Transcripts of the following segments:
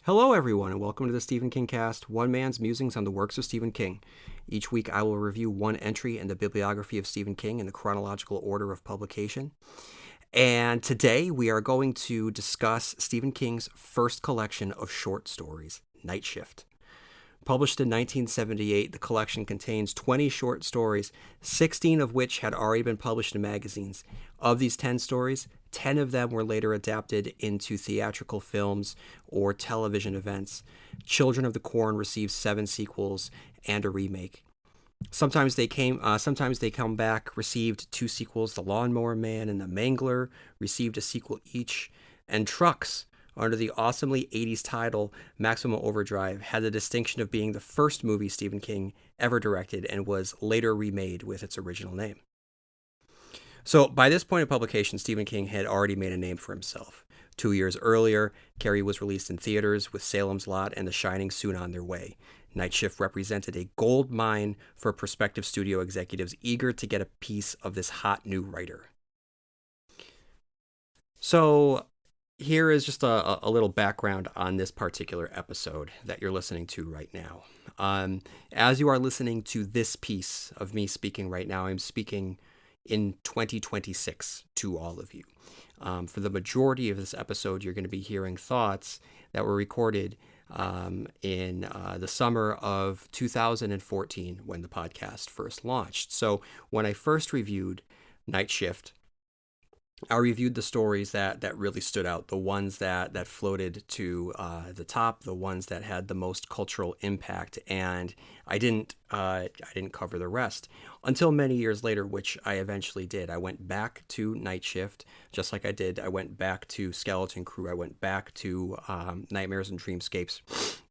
Hello, everyone, and welcome to the Stephen Kingcast, one man's musings on the works of Stephen King. Each week, I will review one entry in the bibliography of Stephen King in the chronological order of publication. And today, we are going to discuss Stephen King's first collection of short stories, Night Shift. Published in 1978, the collection contains 20 short stories, 16 of which had already been published in magazines. Of these 10 stories, 10 of them were later adapted into theatrical films or television events. Children of the Corn received 7 sequels and a remake. Sometimes they come back, received 2 sequels. The Lawnmower Man and the Mangler received a sequel each, and Trucks, under the awesomely 80s title Maximum Overdrive, had the distinction of being the first movie Stephen King ever directed and was later remade with its original name. So by this point of publication, Stephen King had already made a name for himself. 2 years earlier, Carrie was released in theaters, with Salem's Lot and The Shining soon on their way. Night Shift represented a gold mine for prospective studio executives eager to get a piece of this hot new writer. So here is just a little background on this particular episode that you're listening to right now. As you are listening to this piece of me speaking right now, I'm speaking in 2026 to all of you. For the majority of this episode, you're going to be hearing thoughts that were recorded in the summer of 2014 when the podcast first launched. So when I first reviewed Night Shift, I reviewed the stories that really stood out, the ones that floated to the top, the ones that had the most cultural impact, and I didn't cover the rest until many years later, which I eventually did. I went back to Night Shift, just like I went back to Skeleton Crew, I went back to Nightmares and Dreamscapes,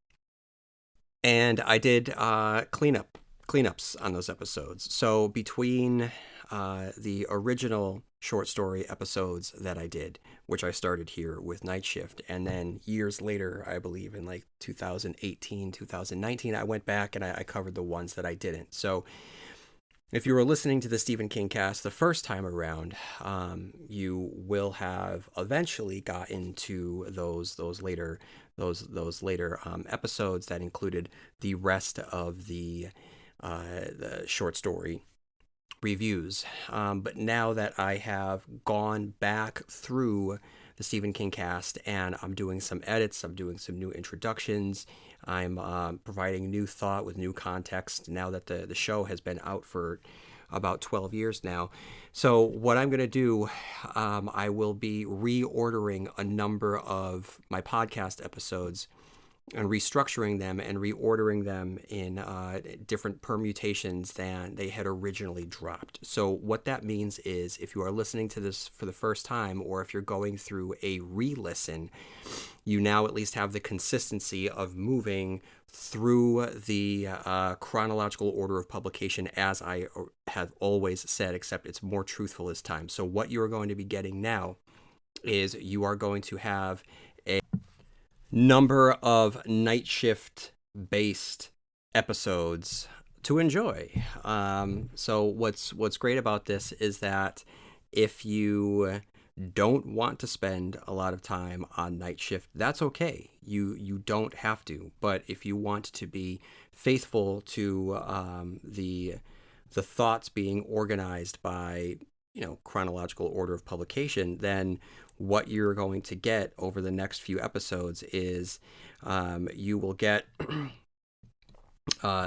and I did cleanups on those episodes. So between the original short story episodes that I did, which I started here with Night Shift, and then years later, I believe in like 2018, 2019, I went back and I covered the ones that I didn't. So if you were listening to the Stephen Kingcast the first time around, you will have eventually got into those later episodes that included the rest of the short story reviews. But now that I have gone back through the Stephen King cast and I'm doing some edits, I'm doing some new introductions, I'm providing new thought with new context now that the show has been out for about 12 years now. So what I'm going to do, I will be reordering a number of my podcast episodes and restructuring them and reordering them in different permutations than they had originally dropped. So what that means is if you are listening to this for the first time, or if you're going through a re-listen, you now at least have the consistency of moving through the chronological order of publication as I have always said, except it's more truthful this time. So what you are going to be getting now is you are going to have a number of Night Shift based episodes to enjoy. So what's great about this is that if you don't want to spend a lot of time on Night Shift, that's okay. You don't have to. But if you want to be faithful to the thoughts being organized by chronological order of publication, then what you're going to get over the next few episodes is you will get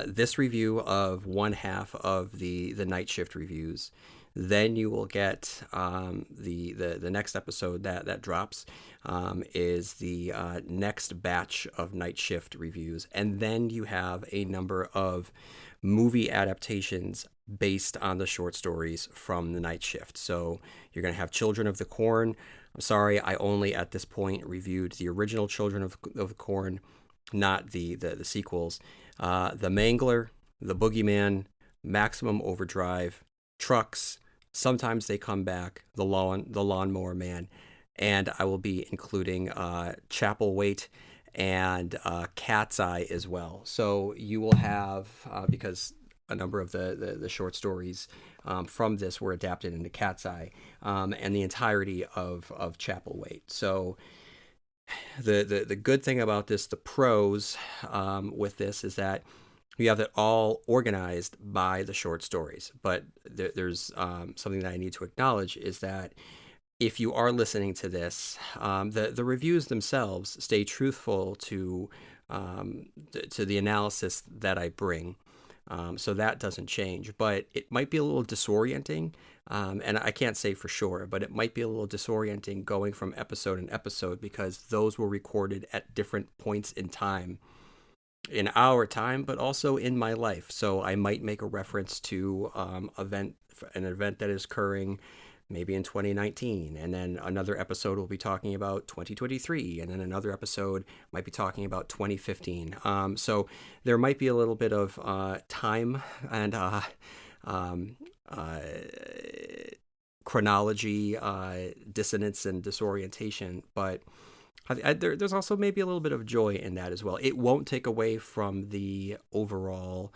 this review of one half of the Night Shift reviews. Then you will get the next episode that drops is the next batch of Night Shift reviews. And then you have a number of movie adaptations based on the short stories from the Night Shift. So you're going to have Children of the Corn. I'm sorry, I only at this point reviewed the original Children of the Corn, not the sequels. The Mangler, The Boogeyman, Maximum Overdrive, Trucks, Sometimes They Come Back, The Lawnmower Man, and I will be including Chapel Wait and Cat's Eye as well. So you will have, because a number of the short stories from this were adapted into Cat's Eye, and the entirety of Chapel Wait. So the good thing about this, the pros with this, is that you have it all organized by the short stories. But there's something that I need to acknowledge, is that if you are listening to this, the reviews themselves stay truthful to the analysis that I bring. So that doesn't change, but it might be a little disorienting. And I can't say for sure, but it might be a little disorienting going from episode to episode, because those were recorded at different points in time, in our time, but also in my life. So I might make a reference to an event that is occurring maybe in 2019, and then another episode will be talking about 2023, and then another episode might be talking about 2015. So there might be a little bit of time and chronology dissonance and disorientation, but there's also maybe a little bit of joy in that as well. It won't take away from the overall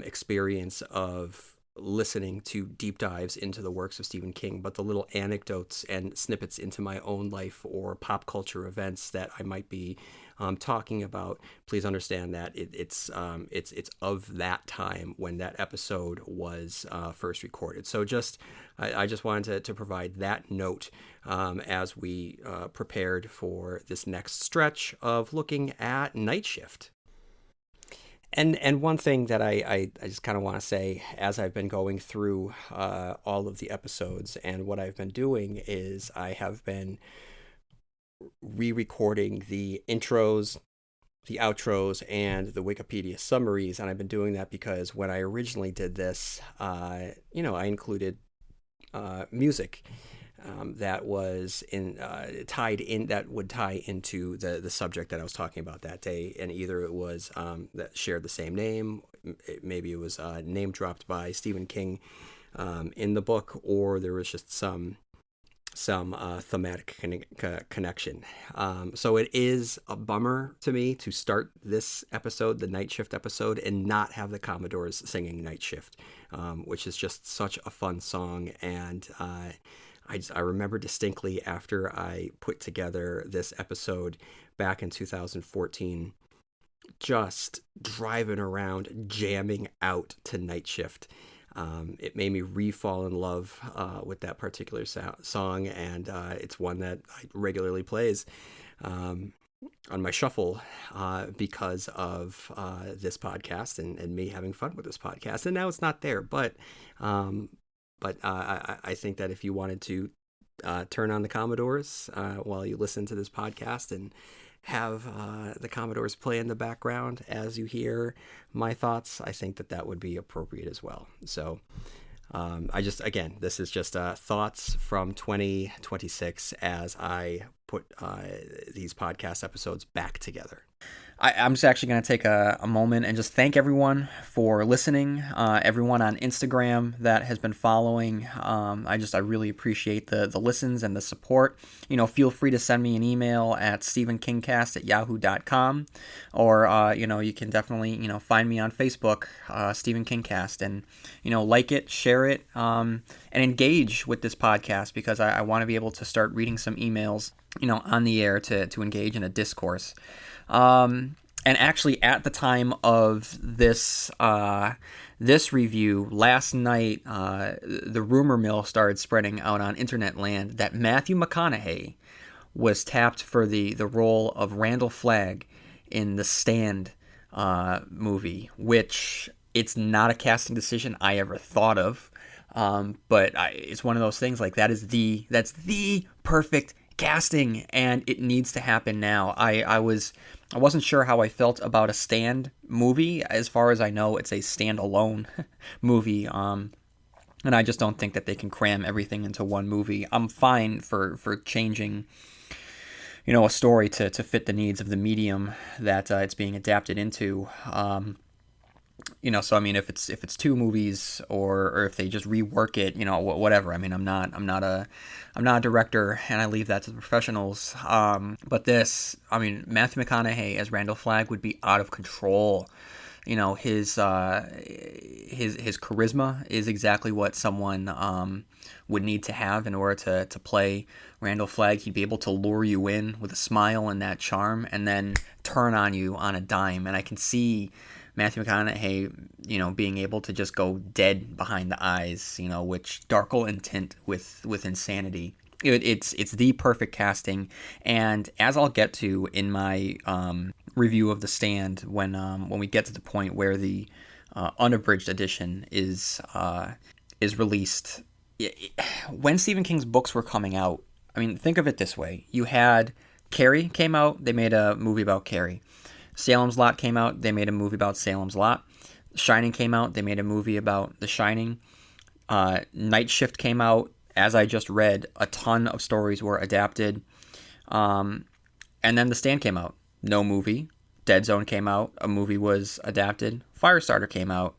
experience of listening to deep dives into the works of Stephen King, but the little anecdotes and snippets into my own life or pop culture events that I might be talking about, please understand that it's of that time when that episode was first recorded. So I just wanted to provide that note as we prepared for this next stretch of looking at Night Shift. And one thing that I just kind of want to say, as I've been going through all of the episodes, and what I've been doing is I have been re-recording the intros, the outros, and the Wikipedia summaries. And I've been doing that because when I originally did this, I included music that was tied in, that would tie into the subject that I was talking about that day, and either it was that shared the same name, maybe it was name dropped by Stephen King in the book, or there was just some thematic connection. So it is a bummer to me to start this episode, the Night Shift episode, and not have the Commodores singing Night Shift, which is just such a fun song. And I remember distinctly, after I put together this episode back in 2014, just driving around jamming out to Night Shift. It made me re-fall in love with that particular song, and it's one that I regularly plays on my shuffle because of this podcast and me having fun with this podcast. And now it's not there, but I think that if you wanted to turn on the Commodores while you listen to this podcast and have the Commodores play in the background as you hear my thoughts, I think that would be appropriate as well. So this is just thoughts from 2026 as I put these podcast episodes back together. I'm just actually going to take a moment and just thank everyone for listening, everyone on Instagram that has been following. I really appreciate the listens and the support. Feel free to send me an email at stephenkingcast@yahoo.com, or, you can definitely, find me on Facebook, Stephen Kingcast, and, like it, share it, and engage with this podcast, because I want to be able to start reading some emails, on the air to engage in a discourse. And actually, at the time of this review, last night, the rumor mill started spreading out on internet land that Matthew McConaughey was tapped for the role of Randall Flagg in the Stand movie, which it's not a casting decision I ever thought of, but it's one of those things, like, that's the perfect casting, and it needs to happen now. I wasn't sure how I felt about a Stand movie. As far as I know, it's a standalone movie, and I just don't think that they can cram everything into one movie. I'm fine for changing, a story to fit the needs of the medium that it's being adapted into. So I mean, if it's two movies, or if they just rework it, whatever. I mean, I'm not a director, and I leave that to the professionals. But this, I mean, Matthew McConaughey as Randall Flagg would be out of control. his charisma is exactly what someone would need to have in order to play Randall Flagg. He'd be able to lure you in with a smile and that charm, and then turn on you on a dime. And I can see Matthew McConaughey, being able to just go dead behind the eyes, which darkle in tint with insanity. It's the perfect casting, and as I'll get to in my review of The Stand, when we get to the point where the unabridged edition is released, when Stephen King's books were coming out, I mean, think of it this way: you had Carrie came out, they made a movie about Carrie. Salem's Lot came out, they made a movie about Salem's Lot. Shining came out, they made a movie about The Shining. Night Shift came out, as I just read, a ton of stories were adapted. And then The Stand came out, no movie. Dead Zone came out, a movie was adapted. Firestarter came out,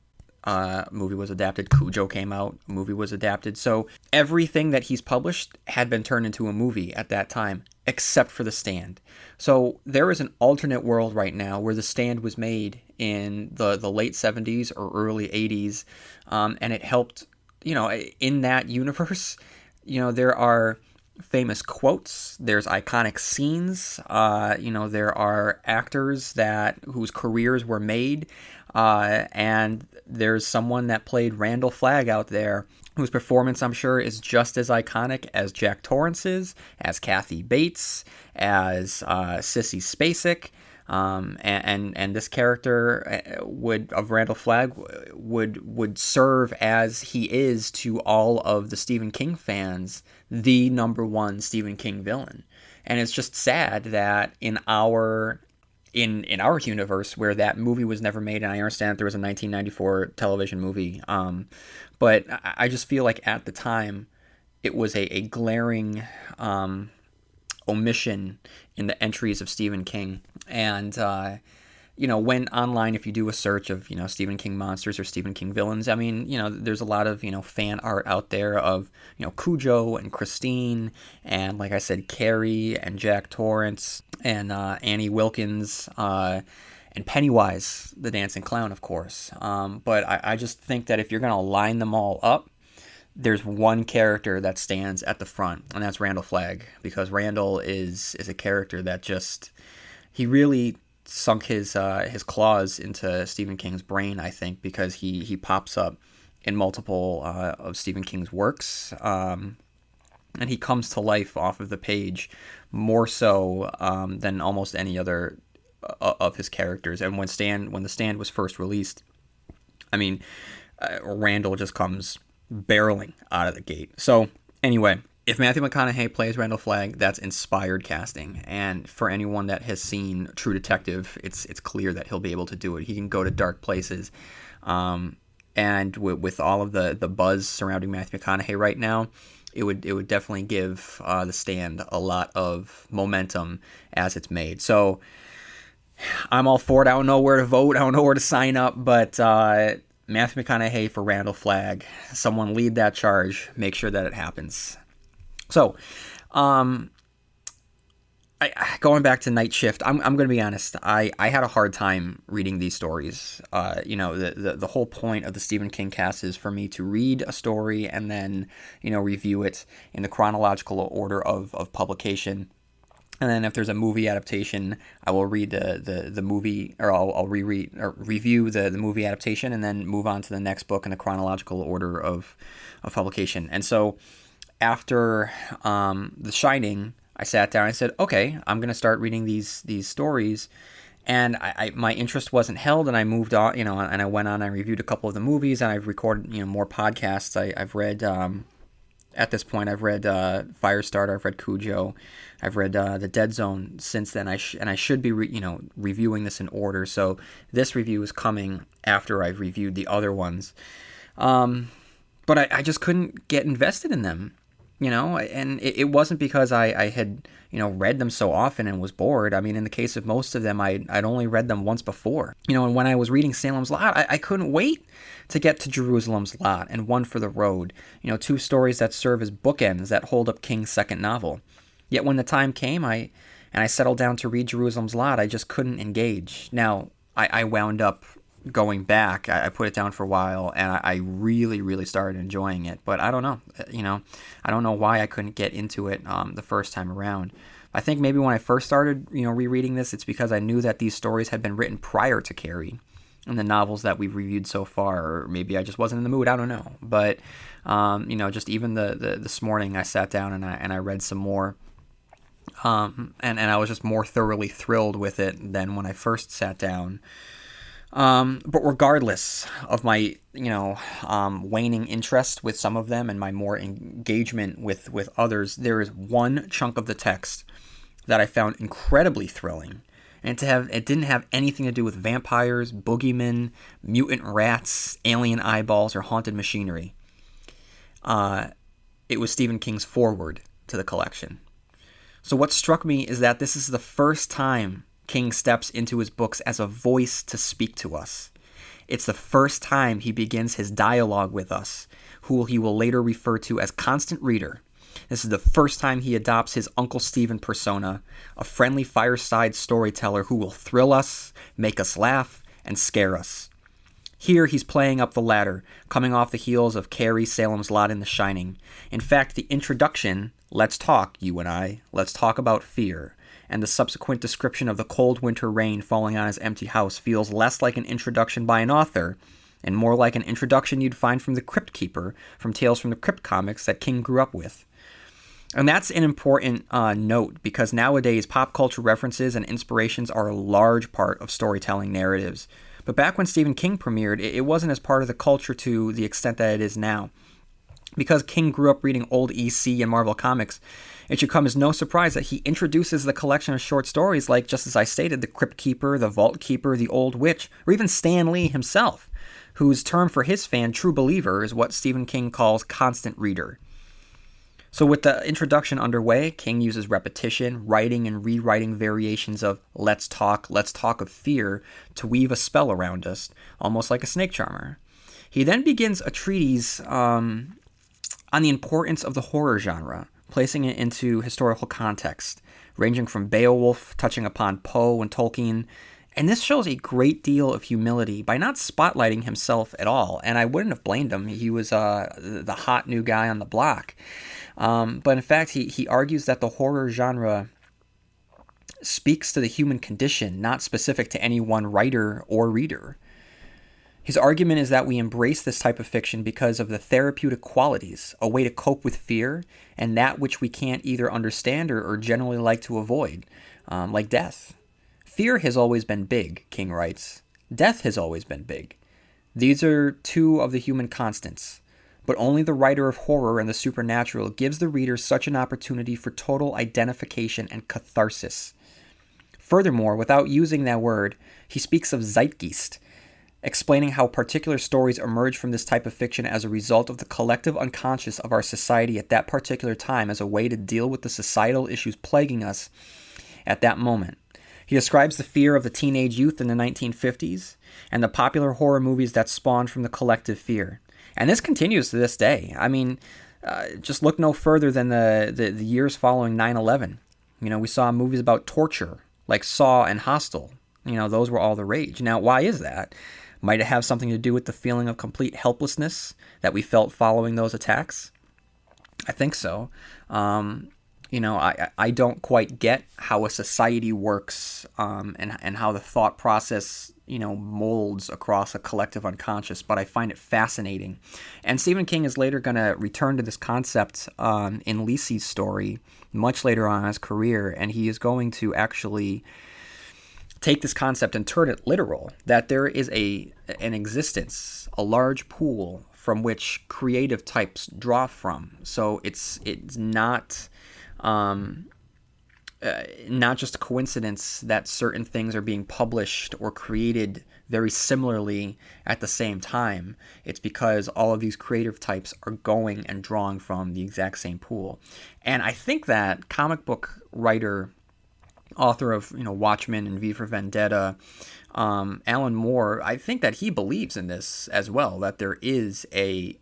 a movie was adapted. Cujo came out, a movie was adapted. So everything that he's published had been turned into a movie at that time, except for The Stand. So there is an alternate world right now where The Stand was made in the late 70s or early 80s, and it helped, in that universe, there are famous quotes, there's iconic scenes, there are actors whose careers were made, and there's someone that played Randall Flagg out there whose performance, I'm sure, is just as iconic as Jack Torrance's, as Kathy Bates, as Sissy Spacek, and this character of Randall Flagg would serve as he is to all of the Stephen King fans, the number one Stephen King villain. And it's just sad that in our universe, where that movie was never made, and I understand that there was a 1994 television movie, but I just feel like at the time it was a glaring omission in the entries of Stephen King. And when online, if you do a search of Stephen King monsters or Stephen King villains, I mean, there's a lot of fan art out there of Cujo and Christine, and like I said, Carrie and Jack Torrance and Annie Wilkins, and Pennywise the Dancing Clown, of course. But I just think that if you're gonna line them all up, there's one character that stands at the front, and that's Randall Flagg, because Randall is a character that he really sunk his claws into Stephen King's brain, I think, because he pops up in multiple of Stephen King's works, and he comes to life off of the page more so than almost any other of his characters. And when The Stand was first released, I mean, Randall just comes barreling out of the gate. So anyway, if Matthew McConaughey plays Randall Flagg, that's inspired casting. And for anyone that has seen True Detective, it's clear that he'll be able to do it. He can go to dark places. And with all of the buzz surrounding Matthew McConaughey right now, it would definitely give The Stand a lot of momentum as it's made. So I'm all for it. I don't know where to vote. I don't know where to sign up, but Matthew McConaughey for Randall Flagg. Someone lead that charge. Make sure that it happens. So, going back to Night Shift, I'm going to be honest. I had a hard time reading these stories. The whole point of the Stephen Kingcast is for me to read a story and then, review it in the chronological order of publication. And then if there's a movie adaptation, I will read the movie, or I'll reread or review the movie adaptation, and then move on to the next book in the chronological order of publication. And so after The Shining, I sat down and I said, okay, I'm going to start reading these stories. And my interest wasn't held, and I moved on, and I went on, I reviewed a couple of the movies, and I've recorded, more podcasts. I've read, at this point, I've read Firestarter, I've read Cujo, I've read The Dead Zone since then. I should be, reviewing this in order. So this review is coming after I've reviewed the other ones. But I just couldn't get invested in them. And it wasn't because I had, read them so often and was bored. I mean, in the case of most of them, I'd only read them once before. And when I was reading Salem's Lot, I couldn't wait to get to Jerusalem's Lot and One for the Road. Two stories that serve as bookends that hold up King's second novel. Yet when the time came, I settled down to read Jerusalem's Lot, I just couldn't engage. Now, I wound up going back, I put it down for a while, and I really, really started enjoying it. But I don't know, I don't know why I couldn't get into it the first time around. I think maybe when I first started, rereading this, it's because I knew that these stories had been written prior to Carrie and the novels that we've reviewed so far, or maybe I just wasn't in the mood. I don't know, but just even this morning, I sat down and I read some more, and I was just more thoroughly thrilled with it than when I first sat down. But regardless of my, waning interest with some of them and my more engagement with others, there is one chunk of the text that I found incredibly thrilling. And it didn't have anything to do with vampires, boogeymen, mutant rats, alien eyeballs, or haunted machinery. It was Stephen King's foreword to the collection. So what struck me is that this is the first time King steps into his books as a voice to speak to us. It's the first time he begins his dialogue with us, who he will later refer to as constant reader. This is the first time he adopts his Uncle Stephen persona, a friendly fireside storyteller who will thrill us, make us laugh, and scare us. Here he's playing up the ladder, coming off the heels of Carrie, Salem's Lot, in The Shining. In fact, the introduction, "Let's talk, you and I, let's talk about fear," and the subsequent description of the cold winter rain falling on his empty house feels less like an introduction by an author and more like an introduction you'd find from the Crypt Keeper from Tales from the Crypt comics that King grew up with. And that's an important note, because nowadays pop culture references and inspirations are a large part of storytelling narratives. But back when Stephen King premiered, it wasn't as part of the culture to the extent that it is now. Because King grew up reading old EC and Marvel comics, it should come as no surprise that he introduces the collection of short stories like, just as I stated, the Crypt Keeper, the Vault Keeper, the Old Witch, or even Stan Lee himself, whose term for his fan, true believer, is what Stephen King calls constant reader. So with the introduction underway, King uses repetition, writing and rewriting variations of let's talk of fear to weave a spell around us, almost like a snake charmer. He then begins a treatise on the importance of the horror genre, placing it into historical context, ranging from Beowulf, touching upon Poe and Tolkien. And this shows a great deal of humility by not spotlighting himself at all. And I wouldn't have blamed him. He was the hot new guy on the block. But in fact, he argues that the horror genre speaks to the human condition, not specific to any one writer or reader. His argument is that we embrace this type of fiction because of the therapeutic qualities, a way to cope with fear, and that which we can't either understand or generally like to avoid, like death. Fear has always been big, King writes. Death has always been big. These are two of the human constants. But only the writer of horror and the supernatural gives the reader such an opportunity for total identification and catharsis. Furthermore, without using that word, he speaks of zeitgeist, explaining how particular stories emerge from this type of fiction as a result of the collective unconscious of our society at that particular time as a way to deal with the societal issues plaguing us at that moment. He describes the fear of the teenage youth in the 1950s and the popular horror movies that spawned from the collective fear. And this continues to this day. I mean, just look no further than the years following 9/11. We saw movies about torture, like Saw and Hostel. Those were all the rage. Now, why is that? Might it have something to do with the feeling of complete helplessness that we felt following those attacks? I think so. I don't quite get how a society works and how the thought process molds across a collective unconscious, but I find it fascinating. And Stephen King is later going to return to this concept in Lisey's story much later on in his career, and he is going to actually take this concept and turn it literal, that there is an existence, a large pool from which creative types draw from. So it's not just a coincidence that certain things are being published or created very similarly at the same time. It's because all of these creative types are going and drawing from the exact same pool. And I think that comic book writer, author of Watchmen and V for Vendetta, Alan Moore, I think that he believes in this as well, that there is a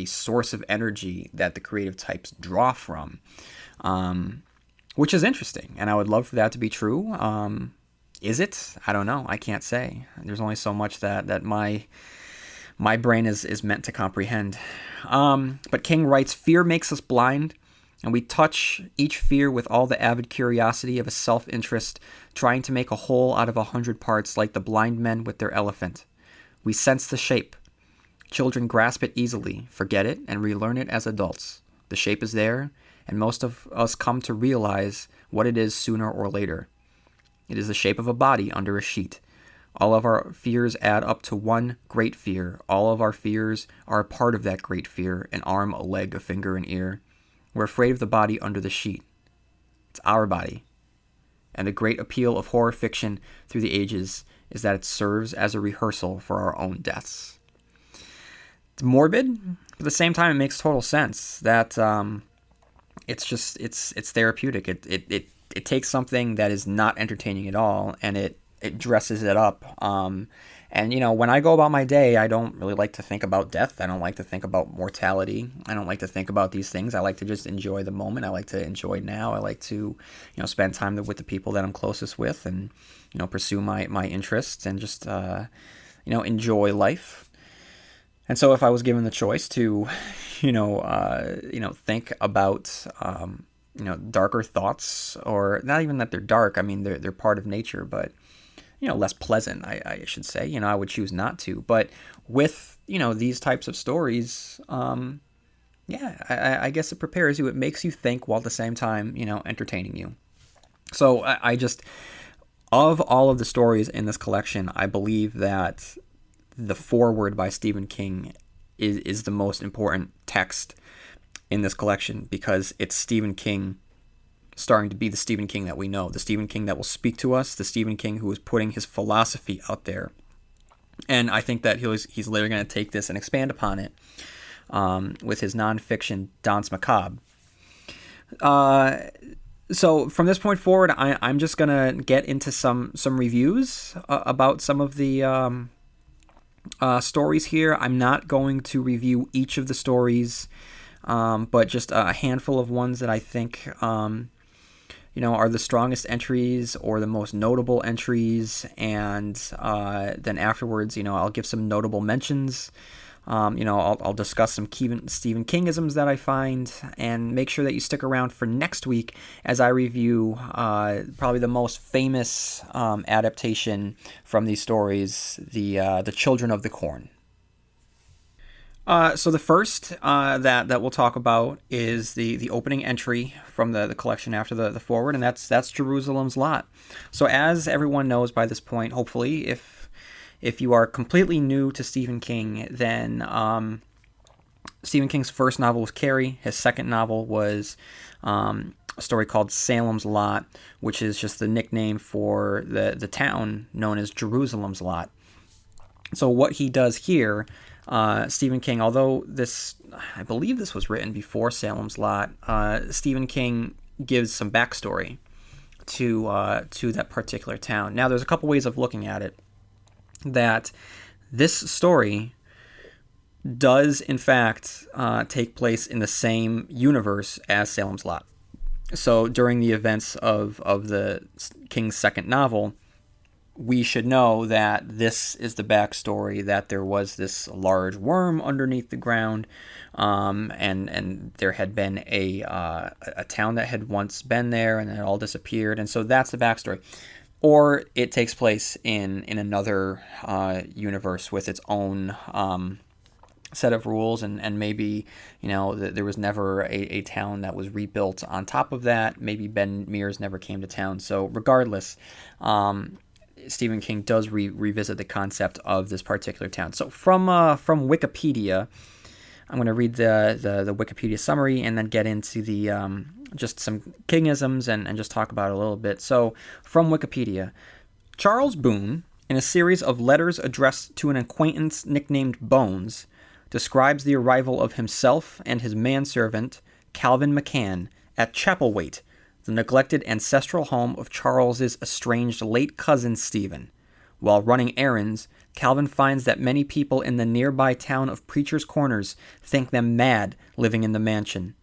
source of energy that the creative types draw from. Which is interesting, and I would love for that to be true. Is it? I don't know. I can't say. There's only so much that my brain is meant to comprehend. But King writes, "Fear makes us blind, and we touch each fear with all the avid curiosity of a self-interest, trying to make a whole out of 100 parts, like the blind men with their elephant. We sense the shape. Children grasp it easily, forget it, and relearn it as adults. The shape is there, and most of us come to realize what it is sooner or later. It is the shape of a body under a sheet. All of our fears add up to one great fear. All of our fears are a part of that great fear, an arm, a leg, a finger, an ear. We're afraid of the body under the sheet. It's our body. And the great appeal of horror fiction through the ages is that it serves as a rehearsal for our own deaths." It's morbid, but at the same time, it makes total sense that it's therapeutic. It takes something that is not entertaining at all, and it dresses it up. And, when I go about my day, I don't really like to think about death. I don't like to think about mortality. I don't like to think about these things. I like to just enjoy the moment. I like to enjoy now. I like to, spend time with the people that I'm closest with and, pursue my interests and just, enjoy life. And so if I was given the choice to, think about, darker thoughts, or not even that they're dark. I mean, they're part of nature, but, less pleasant, I should say. I would choose not to. But with, these types of stories, I guess it prepares you. It makes you think while at the same time, entertaining you. So I just, of all of the stories in this collection, I believe that the foreword by Stephen King is the most important text in this collection, because it's Stephen King starting to be the Stephen King that we know, the Stephen King that will speak to us, the Stephen King who is putting his philosophy out there. And I think that he's later going to take this and expand upon it with his nonfiction Danse Macabre. So from this point forward, I'm just going to get into some reviews about some of the stories here. I'm not going to review each of the stories, but just a handful of ones that I think are the strongest entries or the most notable entries, and then afterwards, I'll give some notable mentions. I'll discuss some Stephen Kingisms that I find, and make sure that you stick around for next week as I review probably the most famous adaptation from these stories, the Children of the Corn. So the first that we'll talk about is the opening entry from the collection after the foreword, and that's Jerusalem's Lot. So as everyone knows by this point, hopefully, if you are completely new to Stephen King, then Stephen King's first novel was Carrie. His second novel was a story called Salem's Lot, which is just the nickname for the town known as Jerusalem's Lot. So what he does here, Stephen King, although I believe this was written before Salem's Lot, Stephen King gives some backstory to that particular town. Now, there's a couple ways of looking at it. That this story does, in fact, take place in the same universe as Salem's Lot. So during the events of the King's second novel, we should know that this is the backstory, that there was this large worm underneath the ground, and there had been a town that had once been there, and it all disappeared, and so that's the backstory. Or it takes place in another universe with its own set of rules, and maybe there was never a town that was rebuilt on top of that. Maybe Ben Mears never came to town. So regardless, Stephen King does revisit the concept of this particular town. So from Wikipedia, I'm going to read the Wikipedia summary and then get into the just some Kingisms and just talk about it a little bit. So from Wikipedia, Charles Boone, in a series of letters addressed to an acquaintance nicknamed Bones, describes the arrival of himself and his manservant, Calvin McCann, at Chapelwaite, the neglected ancestral home of Charles's estranged late cousin Stephen. While running errands, Calvin finds that many people in the nearby town of Preacher's Corners think them mad living in the mansion.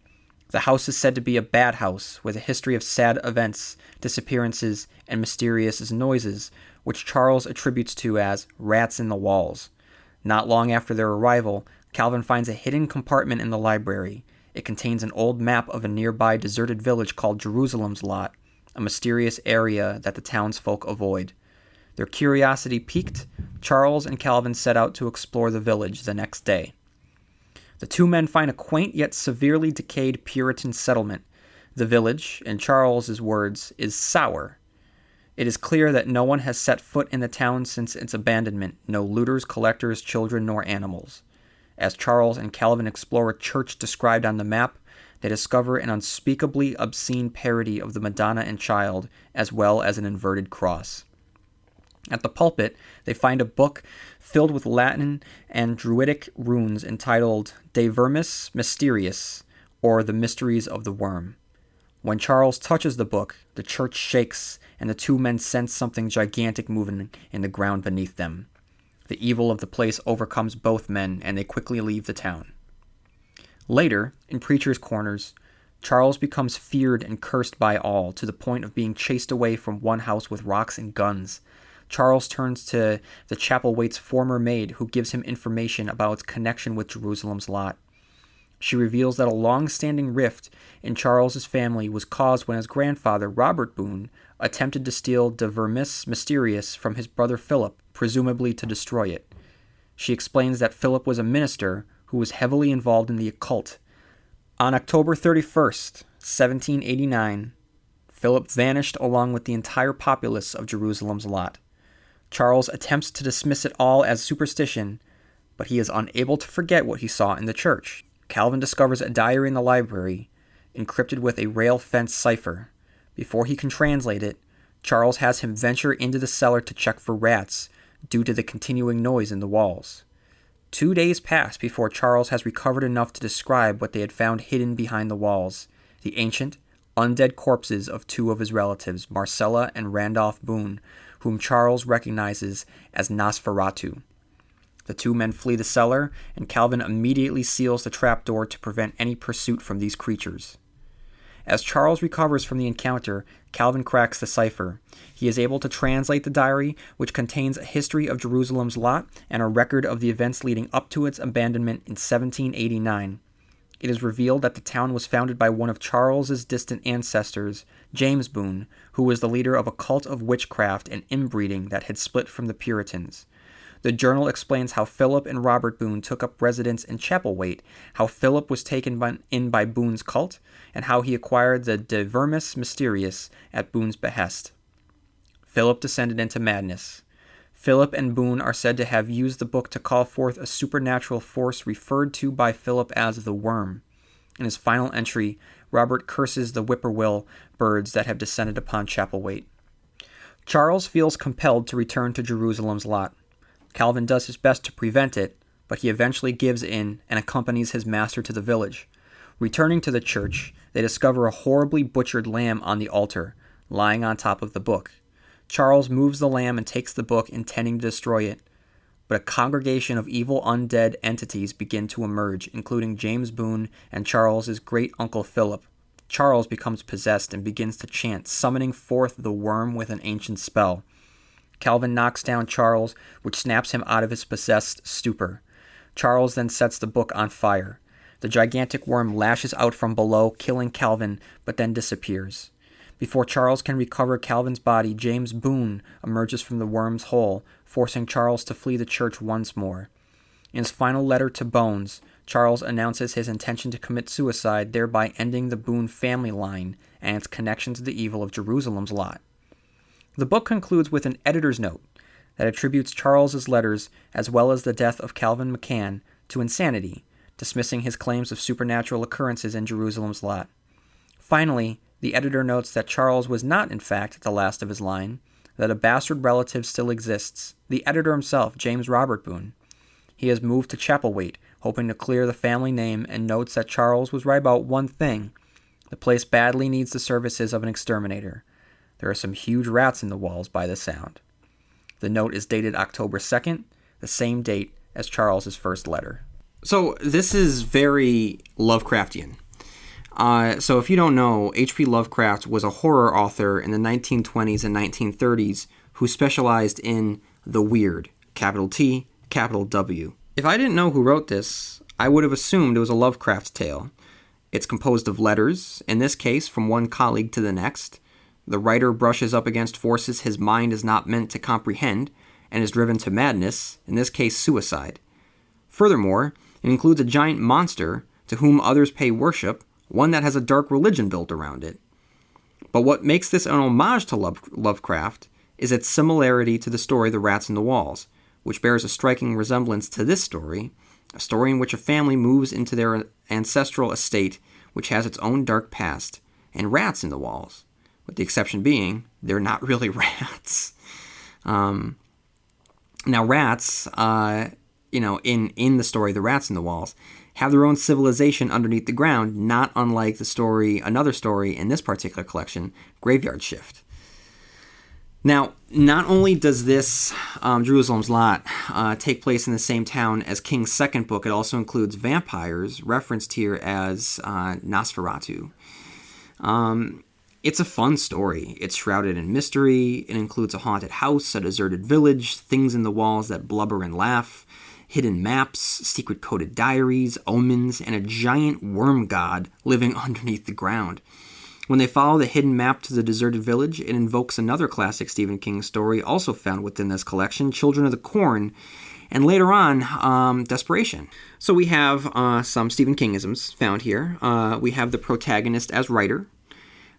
The house is said to be a bad house with a history of sad events, disappearances, and mysterious noises, which Charles attributes to as rats in the walls. Not long after their arrival, Calvin finds a hidden compartment in the library. It contains an old map of a nearby deserted village called Jerusalem's Lot, a mysterious area that the townsfolk avoid. Their curiosity piqued, Charles and Calvin set out to explore the village the next day. The two men find a quaint yet severely decayed Puritan settlement. The village, in Charles's words, is sour. It is clear that no one has set foot in the town since its abandonment, no looters, collectors, children, nor animals. As Charles and Calvin explore a church described on the map, they discover an unspeakably obscene parody of the Madonna and Child, as well as an inverted cross. At the pulpit, they find a book filled with Latin and Druidic runes entitled De Vermis Mysteriis, or The Mysteries of the Worm. When Charles touches the book, the church shakes, and the two men sense something gigantic moving in the ground beneath them. The evil of the place overcomes both men, and they quickly leave the town. Later, in Preacher's Corners, Charles becomes feared and cursed by all, to the point of being chased away from one house with rocks and guns. Charles turns to the Chapelwaite's former maid, who gives him information about its connection with Jerusalem's Lot. She reveals that a long-standing rift in Charles's family was caused when his grandfather, Robert Boone, attempted to steal De Vermis Mysteriis from his brother Philip, presumably to destroy it. She explains that Philip was a minister who was heavily involved in the occult. On October 31st, 1789, Philip vanished along with the entire populace of Jerusalem's Lot. Charles attempts to dismiss it all as superstition, but he is unable to forget what he saw in the church. Calvin discovers a diary in the library, encrypted with a rail fence cipher. Before he can translate it, Charles has him venture into the cellar to check for rats, due to the continuing noise in the walls. 2 days pass before Charles has recovered enough to describe what they had found hidden behind the walls: the ancient, undead corpses of two of his relatives, Marcella and Randolph Boone, whom Charles recognizes as Nosferatu. The two men flee the cellar, and Calvin immediately seals the trapdoor to prevent any pursuit from these creatures. As Charles recovers from the encounter, Calvin cracks the cipher. He is able to translate the diary, which contains a history of Jerusalem's Lot and a record of the events leading up to its abandonment in 1789. It is revealed that the town was founded by one of Charles's distant ancestors, James Boone, who was the leader of a cult of witchcraft and inbreeding that had split from the Puritans. The journal explains how Philip and Robert Boone took up residence in Chapelwaite, how Philip was taken in by Boone's cult, and how he acquired the De Vermis Mysteriis at Boone's behest. Philip descended into madness. Philip and Boone are said to have used the book to call forth a supernatural force referred to by Philip as the Worm. In his final entry, Robert curses the whippoorwill birds that have descended upon Chapelwaite. Charles feels compelled to return to Jerusalem's Lot. Calvin does his best to prevent it, but he eventually gives in and accompanies his master to the village. Returning to the church, they discover a horribly butchered lamb on the altar, lying on top of the book. Charles moves the lamb and takes the book, intending to destroy it, but a congregation of evil undead entities begin to emerge, including James Boone and Charles's great-uncle Philip. Charles becomes possessed and begins to chant, summoning forth the worm with an ancient spell. Calvin knocks down Charles, which snaps him out of his possessed stupor. Charles then sets the book on fire. The gigantic worm lashes out from below, killing Calvin, but then disappears. Before Charles can recover Calvin's body, James Boone emerges from the worm's hole, forcing Charles to flee the church once more. In his final letter to Bones, Charles announces his intention to commit suicide, thereby ending the Boone family line and its connection to the evil of Jerusalem's Lot. The book concludes with an editor's note that attributes Charles's letters, as well as the death of Calvin McCann, to insanity, dismissing his claims of supernatural occurrences in Jerusalem's Lot. Finally, the editor notes that Charles was not, in fact, the last of his line, that a bastard relative still exists, the editor himself, James Robert Boone. He has moved to Chapelwaite, hoping to clear the family name, and notes that Charles was right about one thing: the place badly needs the services of an exterminator. There are some huge rats in the walls by the sound. The note is dated October 2nd, the same date as Charles's first letter. So this is very Lovecraftian. So if you don't know, H.P. Lovecraft was a horror author in the 1920s and 1930s who specialized in the weird, capital T, capital W. If I didn't know who wrote this, I would have assumed it was a Lovecraft tale. It's composed of letters, in this case from one colleague to the next. The writer brushes up against forces his mind is not meant to comprehend and is driven to madness, in this case suicide. Furthermore, it includes a giant monster to whom others pay worship, one that has a dark religion built around it. But what makes this an homage to Lovecraft is its similarity to the story The Rats in the Walls, which bears a striking resemblance to this story, a story in which a family moves into their ancestral estate, which has its own dark past, and rats in the walls, with the exception being they're not really rats. Now rats, in the story The Rats in the Walls, have their own civilization underneath the ground, not unlike another story in this particular collection, Graveyard Shift. Now, not only does this Jerusalem's Lot take place in the same town as King's second book, it also includes vampires, referenced here as Nosferatu. It's a fun story. It's shrouded in mystery. It includes a haunted house, a deserted village, things in the walls that blubber and laugh, hidden maps, secret-coded diaries, omens, and a giant worm god living underneath the ground. When they follow the hidden map to the deserted village, it invokes another classic Stephen King story also found within this collection, Children of the Corn, and later on, Desperation. So we have some Stephen Kingisms found here. We have the protagonist as writer,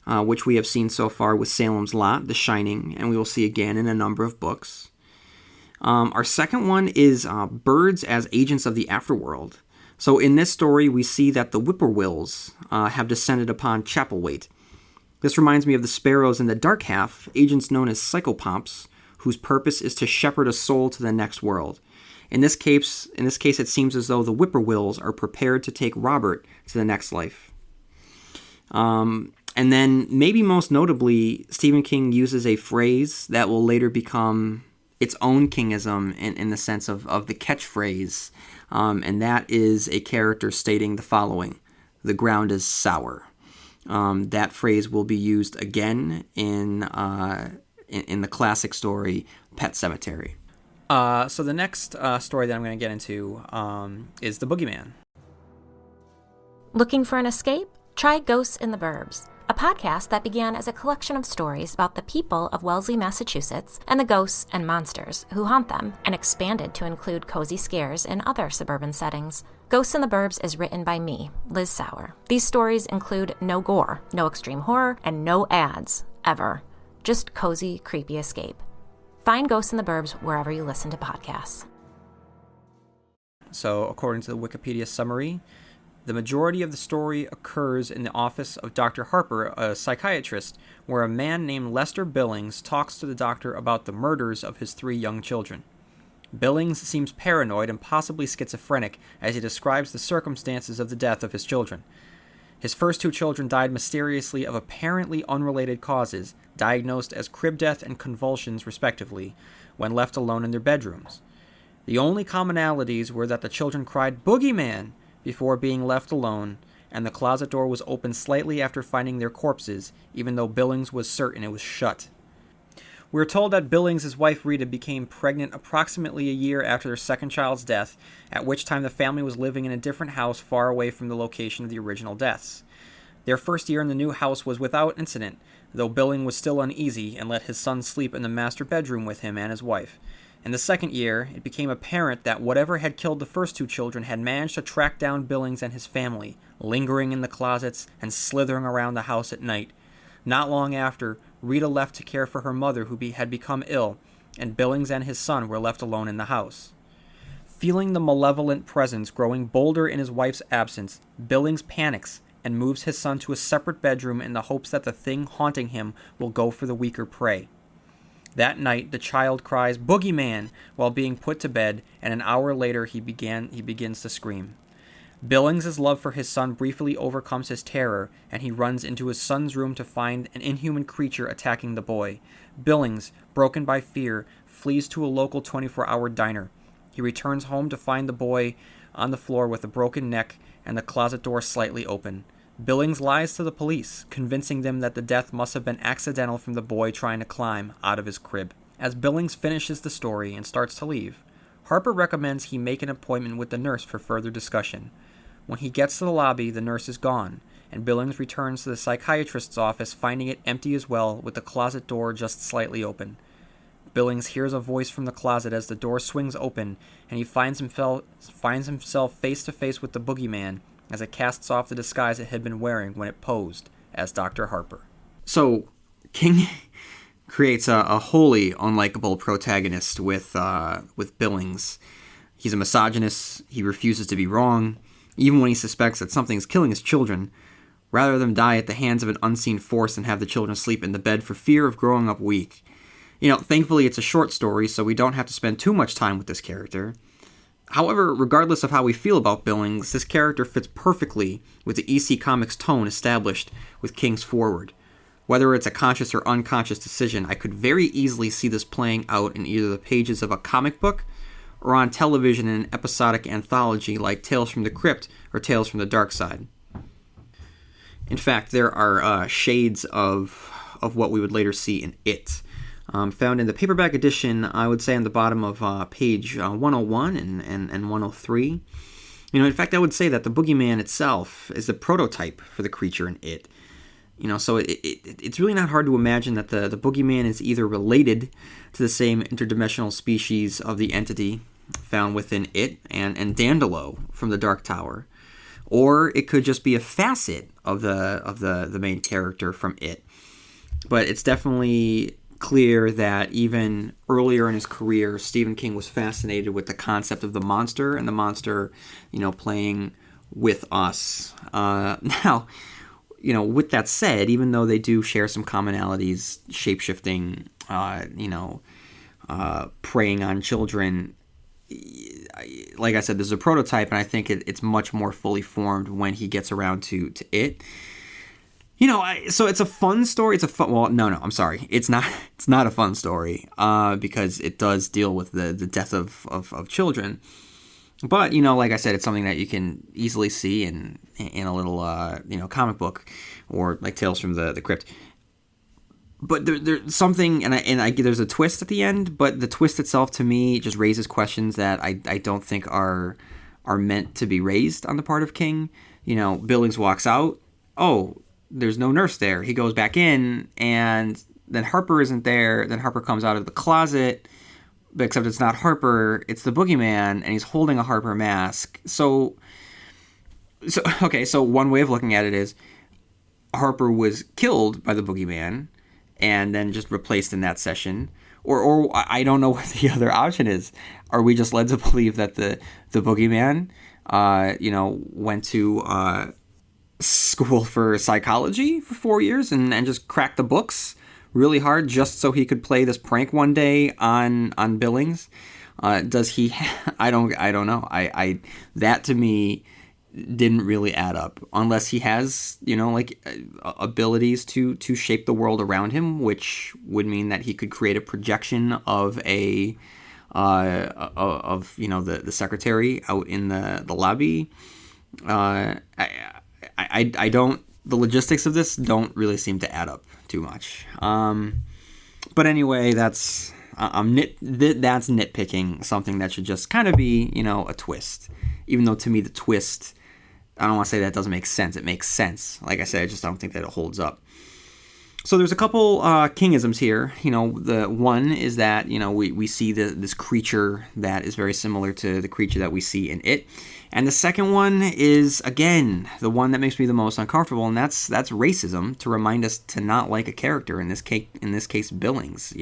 which we have seen so far with Salem's Lot, The Shining, and we will see again in a number of books. Our second one is birds as agents of the afterworld. So in this story, we see that the whippoorwills have descended upon Chapelwaite. This reminds me of the sparrows in the Dark Half, agents known as psychopomps, whose purpose is to shepherd a soul to the next world. In this case, it seems as though the whippoorwills are prepared to take Robert to the next life. And then, maybe most notably, Stephen King uses a phrase that will later become its own Kingism in the sense of the catchphrase, and that is a character stating the following: "The ground is sour." That phrase will be used again in the classic story Pet Sematary. So the next story that I'm going to get into is The Boogeyman. Looking for an escape? Try Ghosts in the Burbs, a podcast that began as a collection of stories about the people of Wellesley, Massachusetts, and the ghosts and monsters who haunt them, and expanded to include cozy scares in other suburban settings. Ghosts in the Burbs is written by me, Liz Sauer. These stories include no gore, no extreme horror, and no ads, ever. Just cozy, creepy escape. Find Ghosts in the Burbs wherever you listen to podcasts. So, according to the Wikipedia summary, the majority of the story occurs in the office of Dr. Harper, a psychiatrist, where a man named Lester Billings talks to the doctor about the murders of his 3 young children. Billings seems paranoid and possibly schizophrenic as he describes the circumstances of the death of his children. His first 2 children died mysteriously of apparently unrelated causes, diagnosed as crib death and convulsions respectively, when left alone in their bedrooms. The only commonalities were that the children cried "Boogeyman!" before being left alone, and the closet door was opened slightly after finding their corpses, even though Billings was certain it was shut. We are told that Billings' wife Rita became pregnant approximately a year after their second child's death, at which time the family was living in a different house far away from the location of the original deaths. Their first year in the new house was without incident, though Billings was still uneasy and let his son sleep in the master bedroom with him and his wife. In the second year, it became apparent that whatever had killed the first 2 children had managed to track down Billings and his family, lingering in the closets and slithering around the house at night. Not long after, Rita left to care for her mother who had become ill, and Billings and his son were left alone in the house. Feeling the malevolent presence growing bolder in his wife's absence, Billings panics and moves his son to a separate bedroom in the hopes that the thing haunting him will go for the weaker prey. That night, the child cries "Boogeyman" while being put to bed, and an hour later he begins to scream. Billings' love for his son briefly overcomes his terror, and he runs into his son's room to find an inhuman creature attacking the boy. Billings, broken by fear, flees to a local 24-hour diner. He returns home to find the boy on the floor with a broken neck and the closet door slightly open. Billings lies to the police, convincing them that the death must have been accidental from the boy trying to climb out of his crib. As Billings finishes the story and starts to leave, Harper recommends he make an appointment with the nurse for further discussion. When he gets to the lobby, the nurse is gone, and Billings returns to the psychiatrist's office, finding it empty as well, with the closet door just slightly open. Billings hears a voice from the closet as the door swings open, and he finds himself face to face with the boogeyman as it casts off the disguise it had been wearing when it posed as Dr. Harper. So, King creates a wholly unlikable protagonist with Billings. He's a misogynist. He refuses to be wrong, even when he suspects that something's killing his children. Rather than die at the hands of an unseen force and have the children sleep in the bed for fear of growing up weak. Thankfully it's a short story, so we don't have to spend too much time with this character. However, regardless of how we feel about Billings, this character fits perfectly with the EC Comics tone established with King's foreword. Whether it's a conscious or unconscious decision, I could very easily see this playing out in either the pages of a comic book or on television in an episodic anthology like Tales from the Crypt or Tales from the Dark Side. In fact, there are shades of what we would later see in It. Found in the paperback edition, I would say on the bottom of page 101 and 103. In fact, I would say that the boogeyman itself is the prototype for the creature in It. So it's really not hard to imagine that the boogeyman is either related to the same interdimensional species of the entity found within It and Dandelo from the Dark Tower, or it could just be a facet of the main character from It. But it's definitely clear that even earlier in his career, Stephen King was fascinated with the concept of the monster and the monster, playing with us. Now, with that said, even though they do share some commonalities, shape-shifting, preying on children, like I said, there's a prototype, and I think it's much more fully formed when he gets around to It. So it's a fun story. I'm sorry. It's not a fun story because it does deal with the death of children. But, like I said, it's something that you can easily see in a little, comic book or like Tales from the Crypt. But there's something, and there's a twist at the end, but the twist itself to me just raises questions that I don't think are meant to be raised on the part of King. Billings walks out. Oh, there's no nurse there. He goes back in, and then Harper isn't there. Then Harper comes out of the closet, but except it's not Harper. It's the boogeyman, and he's holding a Harper mask. So one way of looking at it is Harper was killed by the boogeyman and then just replaced in that session. Or I don't know what the other option is. Are we just led to believe that the boogeyman, went to school for psychology for 4 years and just cracked the books really hard just so he could play this prank one day on Billings? Does he? I don't know. I that to me didn't really add up unless he has abilities to shape the world around him, which would mean that he could create a projection of the secretary out in the lobby. I don't. The logistics of this don't really seem to add up too much. But anyway, that's nitpicking something that should just kind of be a twist. Even though to me the twist, I don't want to say that doesn't make sense. It makes sense. Like I said, I just don't think that it holds up. So there's a couple Kingisms here. The one is that we see this creature that is very similar to the creature that we see in It. And the second one is, again, the one that makes me the most uncomfortable, and that's racism, to remind us to not like a character, in this case Billings.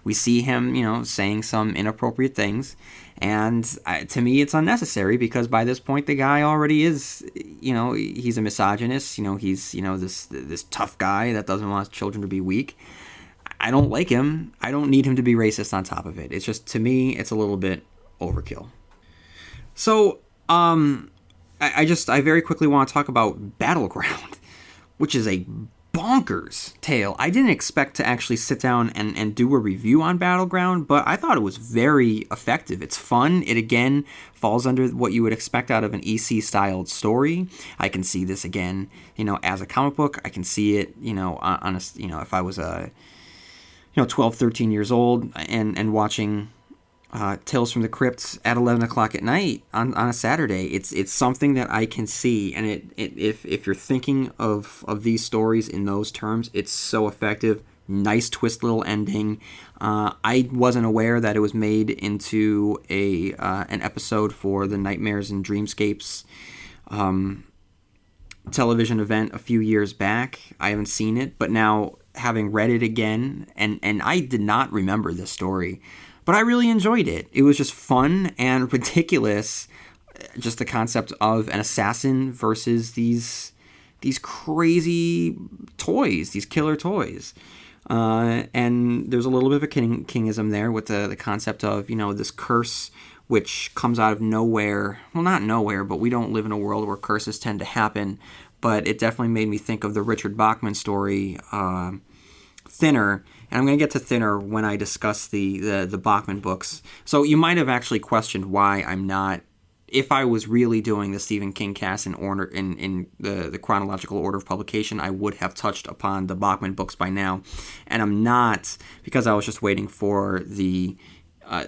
We see him, saying some inappropriate things, and to me it's unnecessary because by this point the guy already is, he's a misogynist. He's this tough guy that doesn't want children to be weak. I don't like him. I don't need him to be racist on top of it. It's just, to me, it's a little bit overkill. So, I very quickly want to talk about Battleground, which is a bonkers tale. I didn't expect to actually sit down and do a review on Battleground, but I thought it was very effective. It's fun. It, again, falls under what you would expect out of an EC-styled story. I can see this, again, as a comic book. I can see it, on a, if I was 12, 13 years old and watching Tales from the Crypt at 11 o'clock at night on a Saturday. It's something that I can see, and if you're thinking of these stories in those terms, it's so effective. Nice twist little ending. I wasn't aware that it was made into an episode for the Nightmares and Dreamscapes television event a few years back. I haven't seen it, but now having read it again, and I did not remember this story, but I really enjoyed it. It was just fun and ridiculous. Just the concept of an assassin versus these crazy toys, these killer toys. And there's a little bit of a Kingism there with the concept of, this curse which comes out of nowhere. Well, not nowhere, but we don't live in a world where curses tend to happen. But it definitely made me think of the Richard Bachman story, Thinner. And I'm going to get to Thinner when I discuss the Bachman books. So you might have actually questioned why I'm not, if I was really doing the Stephen Kingcast in order in the chronological order of publication, I would have touched upon the Bachman books by now. And I'm not, because I was just waiting for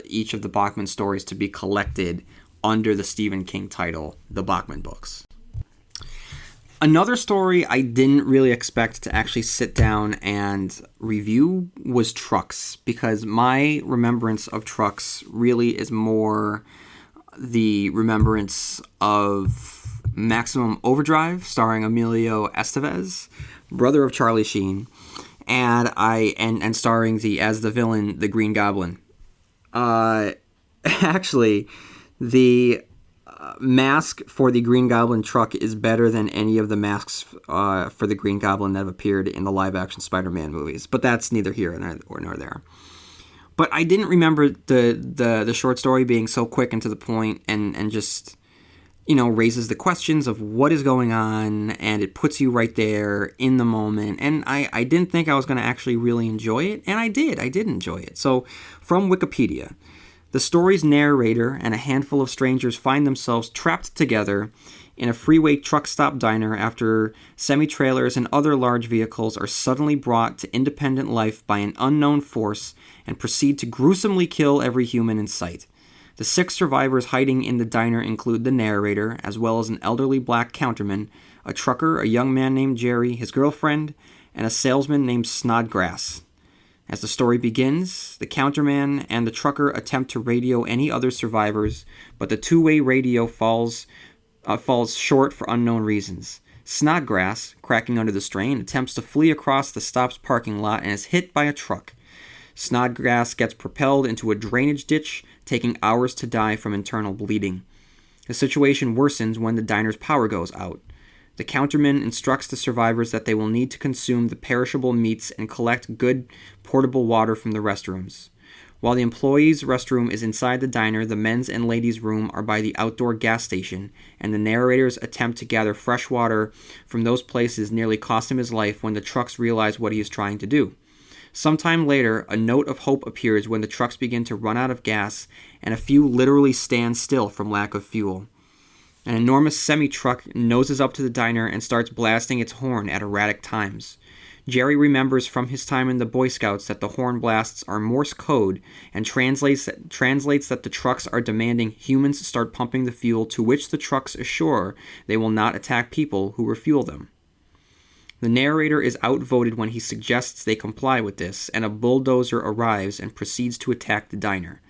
each of the Bachman stories to be collected under the Stephen King title, the Bachman books. Another story I didn't really expect to actually sit down and review was Trucks, because my remembrance of Trucks really is more the remembrance of Maximum Overdrive, starring Emilio Estevez, brother of Charlie Sheen, and starring as the villain, the Green Goblin. Actually, the mask for the Green Goblin truck is better than any of the masks for the Green Goblin that have appeared in the live-action Spider-Man movies. But that's neither here nor there. But I didn't remember the short story being so quick and to the point and just, raises the questions of what is going on, and it puts you right there in the moment. And I didn't think I was going to actually really enjoy it, and I did. I did enjoy it. So, from Wikipedia, the story's narrator and a handful of strangers find themselves trapped together in a freeway truck stop diner after semi-trailers and other large vehicles are suddenly brought to independent life by an unknown force and proceed to gruesomely kill every human in sight. The 6 survivors hiding in the diner include the narrator, as well as an elderly black counterman, a trucker, a young man named Jerry, his girlfriend, and a salesman named Snodgrass. As the story begins, the counterman and the trucker attempt to radio any other survivors, but the two-way radio falls short for unknown reasons. Snodgrass, cracking under the strain, attempts to flee across the stop's parking lot and is hit by a truck. Snodgrass gets propelled into a drainage ditch, taking hours to die from internal bleeding. The situation worsens when the diner's power goes out. The counterman instructs the survivors that they will need to consume the perishable meats and collect good portable water from the restrooms. While the employees' restroom is inside the diner, the men's and ladies' room are by the outdoor gas station, and the narrator's attempt to gather fresh water from those places nearly cost him his life when the trucks realize what he is trying to do. Sometime later, a note of hope appears when the trucks begin to run out of gas, and a few literally stand still from lack of fuel. An enormous semi-truck noses up to the diner and starts blasting its horn at erratic times. Jerry remembers from his time in the Boy Scouts that the horn blasts are Morse code and translates that the trucks are demanding humans start pumping the fuel, to which the trucks assure they will not attack people who refuel them. The narrator is outvoted when he suggests they comply with this, and a bulldozer arrives and proceeds to attack the diner.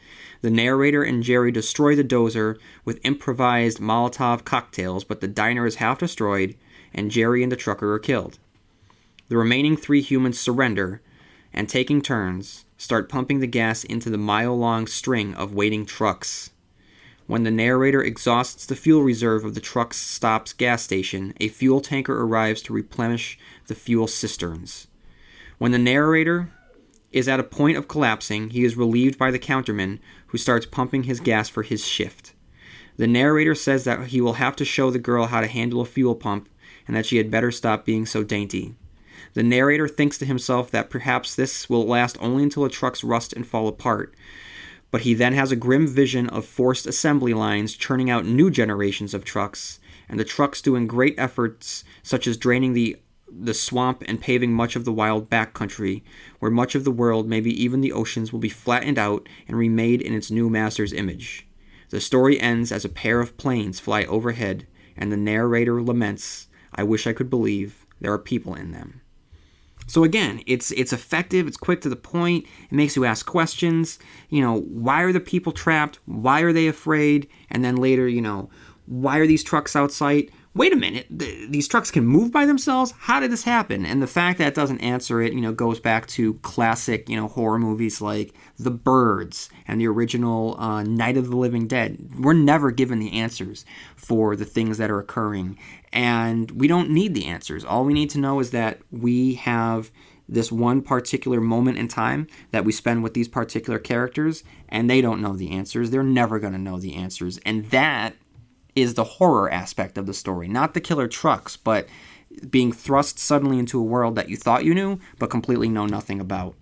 The narrator and Jerry destroy the dozer with improvised Molotov cocktails, but the diner is half destroyed, and Jerry and the trucker are killed. The remaining 3 humans surrender, and taking turns, start pumping the gas into the mile-long string of waiting trucks. When the narrator exhausts the fuel reserve of the truck's stop's gas station, a fuel tanker arrives to replenish the fuel cisterns. When the narrator is at a point of collapsing, he is relieved by the counterman, who starts pumping his gas for his shift. The narrator says that he will have to show the girl how to handle a fuel pump, and that she had better stop being so dainty. The narrator thinks to himself that perhaps this will last only until the trucks rust and fall apart. But he then has a grim vision of forced assembly lines churning out new generations of trucks, and the trucks doing great efforts such as draining the swamp and paving much of the wild backcountry, where much of the world, maybe even the oceans, will be flattened out and remade in its new master's image. The story ends as a pair of planes fly overhead, and the narrator laments, "I wish I could believe there are people in them." So again, it's effective, it's quick to the point, it makes you ask questions, why are the people trapped, why are they afraid, and then later, why are these trucks outside? Wait a minute, these trucks can move by themselves? How did this happen? And the fact that it doesn't answer it, goes back to classic, horror movies like The Birds and the original Night of the Living Dead. We're never given the answers for the things that are occurring, and we don't need the answers. All we need to know is that we have this one particular moment in time that we spend with these particular characters, and they don't know the answers. They're never going to know the answers, and that is the horror aspect of the story. Not the killer trucks, but being thrust suddenly into a world that you thought you knew, but completely know nothing about.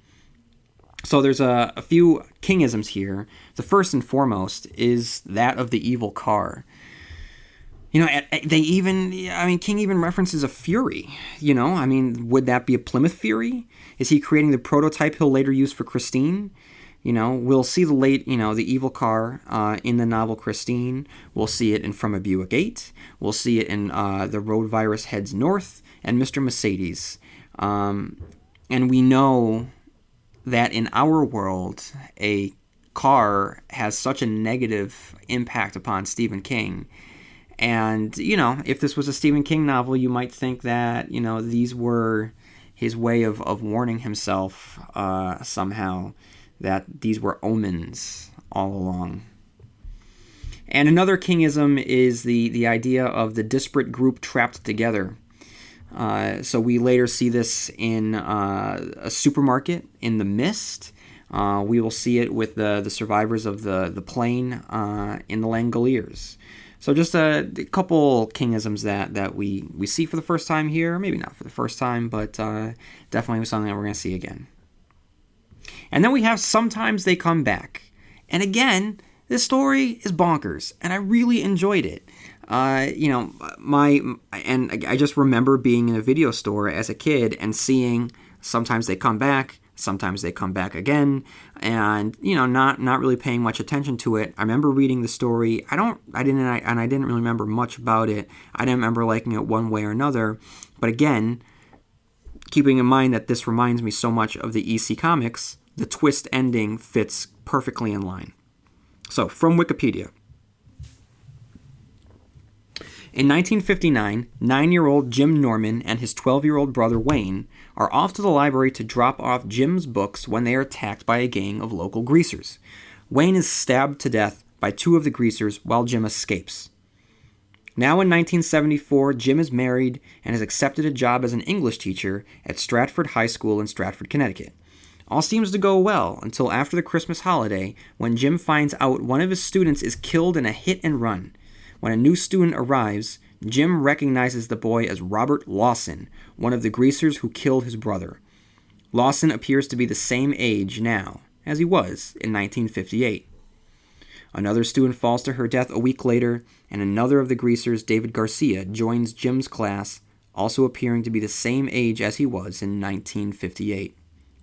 So there's a few Kingisms here. The first and foremost is that of the evil car. King even references a Fury. Would that be a Plymouth Fury? Is he creating the prototype he'll later use for Christine? We'll see the evil car in the novel Christine. We'll see it in From a Buick 8. We'll see it in The Road Virus Heads North and Mr. Mercedes. And we know that in our world, a car has such a negative impact upon Stephen King. And, if this was a Stephen King novel, you might think that, these were his way of warning himself somehow, that these were omens all along. And another Kingism is the idea of the disparate group trapped together. So we later see this in a supermarket in The Mist. We will see it with the survivors of the plane in The Langoliers. So just a couple Kingisms that we see for the first time here. Maybe not for the first time, but definitely something that we're going to see again. And then we have Sometimes They Come Back. And again, this story is bonkers, and I really enjoyed it. I just remember being in a video store as a kid and seeing Sometimes They Come Back, Sometimes They Come Back Again, and not really paying much attention to it. I remember reading the story. I didn't really remember much about it. I didn't remember liking it one way or another. But again, keeping in mind that this reminds me so much of the EC Comics, the twist ending fits perfectly in line. So, from Wikipedia. In 1959, 9-year-old Jim Norman and his 12-year-old brother Wayne are off to the library to drop off Jim's books when they are attacked by a gang of local greasers. Wayne is stabbed to death by two of the greasers while Jim escapes. Now in 1974, Jim is married and has accepted a job as an English teacher at Stratford High School in Stratford, Connecticut. All seems to go well until after the Christmas holiday, when Jim finds out one of his students is killed in a hit and run. When a new student arrives, Jim recognizes the boy as Robert Lawson, one of the greasers who killed his brother. Lawson appears to be the same age now as he was in 1958. Another student falls to her death a week later, and another of the greasers, David Garcia, joins Jim's class, also appearing to be the same age as he was in 1958.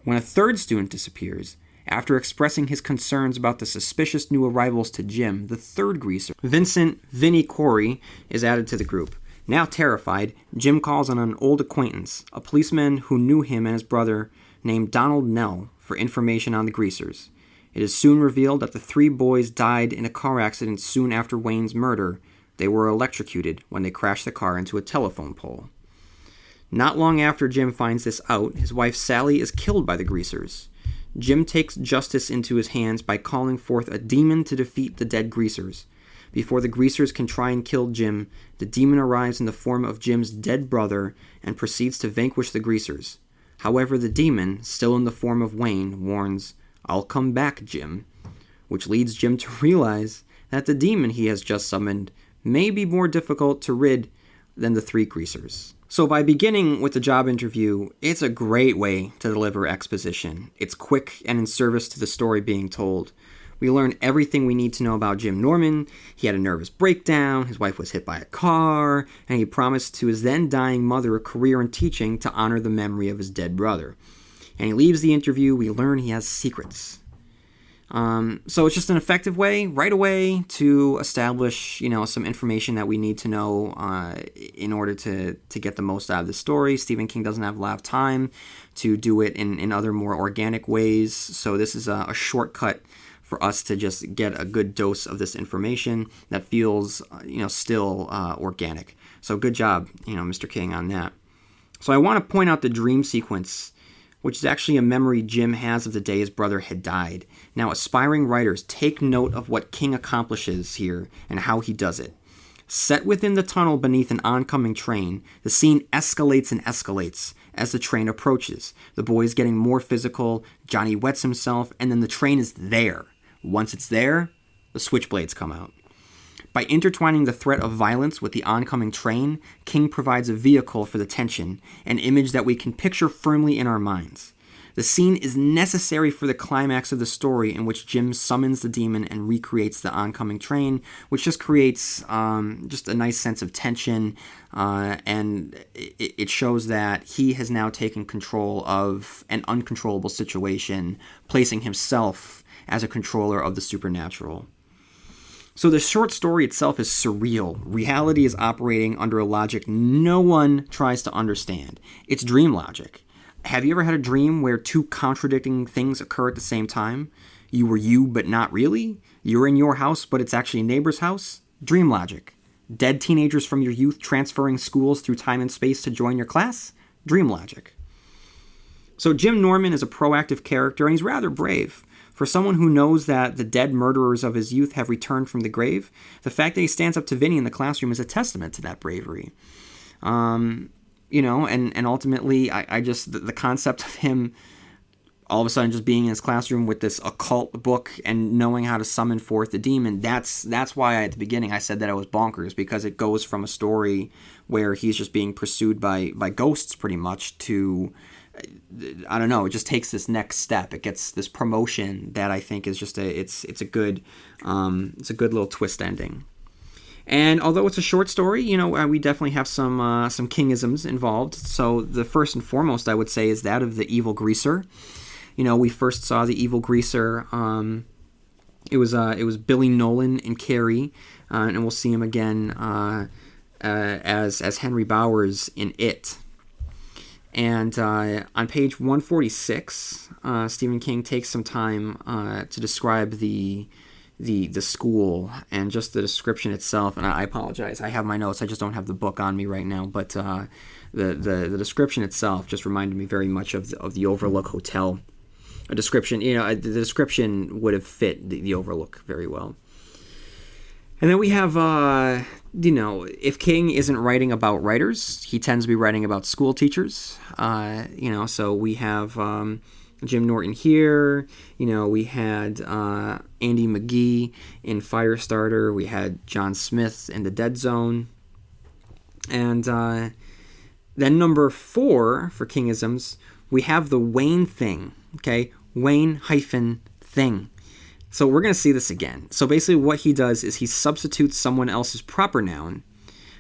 When a third student disappears, after expressing his concerns about the suspicious new arrivals to Jim, the third greaser, Vinnie Corey, is added to the group. Now terrified, Jim calls on an old acquaintance, a policeman who knew him and his brother, named Donald Nell, for information on the greasers. It is soon revealed that the three boys died in a car accident soon after Wayne's murder. They were electrocuted when they crashed the car into a telephone pole. Not long after Jim finds this out, his wife Sally is killed by the greasers. Jim takes justice into his hands by calling forth a demon to defeat the dead greasers. Before the greasers can try and kill Jim, the demon arrives in the form of Jim's dead brother and proceeds to vanquish the greasers. However, the demon, still in the form of Wayne, warns, "I'll come back, Jim," which leads Jim to realize that the demon he has just summoned may be more difficult to rid than the three greasers. So by beginning with the job interview, it's a great way to deliver exposition. It's quick and in service to the story being told. We learn everything we need to know about Jim Norman. He had a nervous breakdown, his wife was hit by a car, and he promised to his then dying mother a career in teaching to honor the memory of his dead brother. And he leaves the interview, we learn he has secrets. So it's just an effective way, right away, to establish, some information that we need to know in order to get the most out of the story. Stephen King doesn't have a lot of time to do it in other more organic ways, so this is a shortcut for us to just get a good dose of this information that feels, still organic. So good job, Mr. King, on that. So I want to point out the dream sequence, which is actually a memory Jim has of the day his brother had died. Now, aspiring writers, take note of what King accomplishes here and how he does it. Set within the tunnel beneath an oncoming train, the scene escalates and escalates as the train approaches. The boy is getting more physical, Johnny wets himself, and then the train is there. Once it's there, the switchblades come out. By intertwining the threat of violence with the oncoming train, King provides a vehicle for the tension, an image that we can picture firmly in our minds. The scene is necessary for the climax of the story in which Jim summons the demon and recreates the oncoming train, which just creates just a nice sense of tension, and it shows that he has now taken control of an uncontrollable situation, placing himself as a controller of the supernatural. So the short story itself is surreal. Reality is operating under a logic no one tries to understand. It's dream logic. Have you ever had a dream where two contradicting things occur at the same time? You were you, but not really? You're in your house, but it's actually a neighbor's house? Dream logic. Dead teenagers from your youth transferring schools through time and space to join your class? Dream logic. So Jim Norman is a proactive character, and he's rather brave. For someone who knows that the dead murderers of his youth have returned from the grave, the fact that he stands up to Vinny in the classroom is a testament to that bravery. And ultimately, I just, the concept of him all of a sudden just being in his classroom with this occult book and knowing how to summon forth the demon, that's why at the beginning I said that I was bonkers, because it goes from a story where he's just being pursued by ghosts pretty much to, I don't know, it just takes this next step. It gets this promotion that I think is just it's a good little twist ending. And although it's a short story, we definitely have some Kingisms involved. So the first and foremost I would say is that of the evil greaser. We first saw the evil greaser. It was Billy Nolan in Carrie, and we'll see him again as Henry Bowers in It. And on page 146, Stephen King takes some time to describe the school and just the description itself. And I apologize, I have my notes, I just don't have the book on me right now. But the description itself just reminded me very much of the Overlook Hotel. A description, the description would have fit the Overlook very well. And then we have, if King isn't writing about writers, he tends to be writing about school teachers. So we have Jim Norton here. We had Andy McGee in Firestarter. We had John Smith in The Dead Zone. And then number 4 for Kingisms, we have the Wayne thing. Okay, Wayne-thing. So we're going to see this again. So basically what he does is he substitutes someone else's proper noun,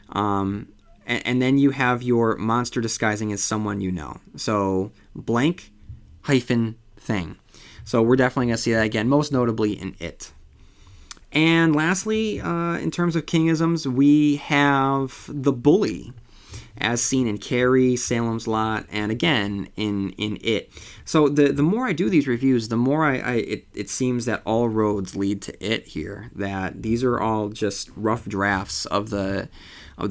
and then you have your monster disguising as someone you know. So blank-thing. So we're definitely going to see that again, most notably in It. And lastly, in terms of Kingisms, we have the bully, as seen in Carrie, Salem's Lot, and again in It. So the more I do these reviews, the more it seems that all roads lead to It here. That these are all just rough drafts of the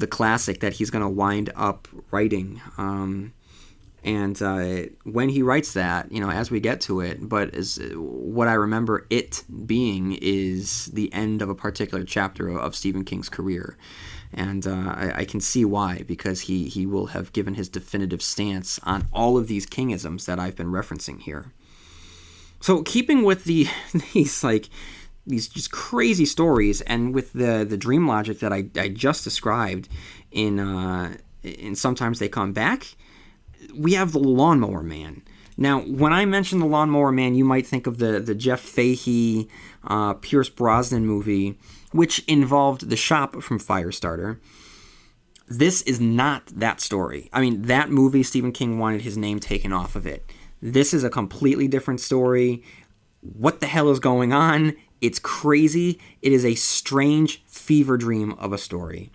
classic that he's going to wind up writing. And when he writes that, as we get to it, but as what I remember it being is the end of a particular chapter of Stephen King's career. And I can see why, because he will have given his definitive stance on all of these Kingisms that I've been referencing here. So keeping with these just crazy stories, and with the dream logic that I just described in and sometimes they come back. We have the Lawnmower Man. Now, when I mention the Lawnmower Man, you might think of the Jeff Fahey, Pierce Brosnan movie, which involved the Shop from Firestarter. This is not that story. I mean, that movie, Stephen King wanted his name taken off of it. This is a completely different story. What the hell is going on? It's crazy. It is a strange fever dream of a story.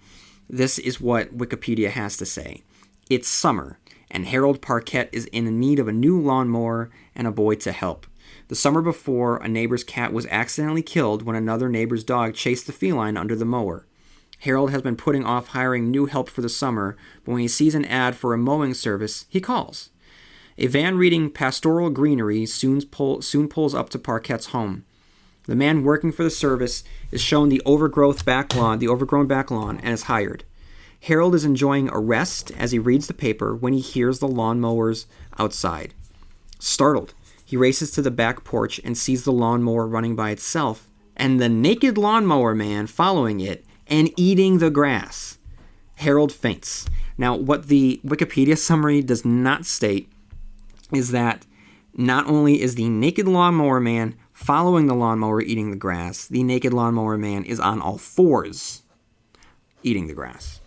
This is what Wikipedia has to say. It's summer, and Harold Parkett is in need of a new lawnmower and a boy to help. The summer before, a neighbor's cat was accidentally killed when another neighbor's dog chased the feline under the mower. Harold has been putting off hiring new help for the summer, but when he sees an ad for a mowing service, he calls. A van reading Pastoral Greenery soon pulls up to Parkett's home. The man working for the service is shown the overgrown back lawn, and is hired. Harold is enjoying a rest as he reads the paper when he hears the lawnmowers outside. Startled, he races to the back porch and sees the lawnmower running by itself, and the naked lawnmower man following it and eating the grass. Harold faints. Now, what the Wikipedia summary does not state is that not only is the naked lawnmower man following the lawnmower eating the grass, the naked lawnmower man is on all fours eating the grass.